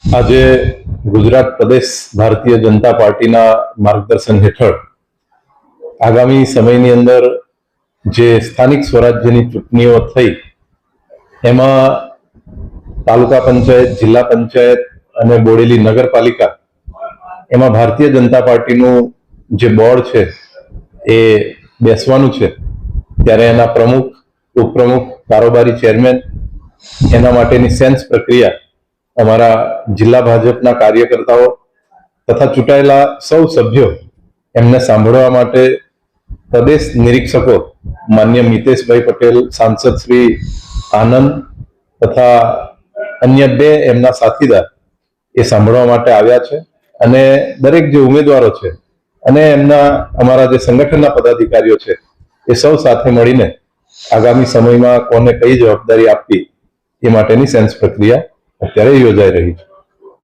આજે ગુજરાત પ્રદેશ ભારતીય જનતા પાર્ટીના માર્ગદર્શન હેઠળ આગામી સમયની અંદર જે સ્થાનિક સ્વરાજ્યની ચૂંટણીઓ થઈ એમાં તાલુકા પંચાયત, જિલ્લા પંચાયત અને બોડેલી નગરપાલિકા એમાં ભારતીય જનતા પાર્ટીનું જે બોર્ડ છે એ બેસવાનું છે, ત્યારે એના પ્રમુખ, ઉપપ્રમુખ, કારોબારી ચેરમેન એના માટેની સેન્સ પ્રક્રિયા અમારા જિલ્લા ભાજપના કાર્યકર્તાઓ તથા ચૂંટાયેલા સૌ સભ્યો એમને સાંભળવા માટે પ્રદેશ નિરીક્ષકો માન્ય મિતેશભાઈ પટેલ, સાંસદ શ્રી આનંદ તથા અન્ય બે એમના સાથીદાર એ સાંભળવા માટે આવ્યા છે. અને દરેક જે ઉમેદવારો છે અને એમના અમારા જે સંગઠનના પદાધિકારીઓ છે એ સૌ સાથે મળીને આગામી સમયમાં કોને કઈ જવાબદારી આપવી એ માટેની સેન્સ પ્રક્રિયા અત્યારે યોજાઈ રહી છે.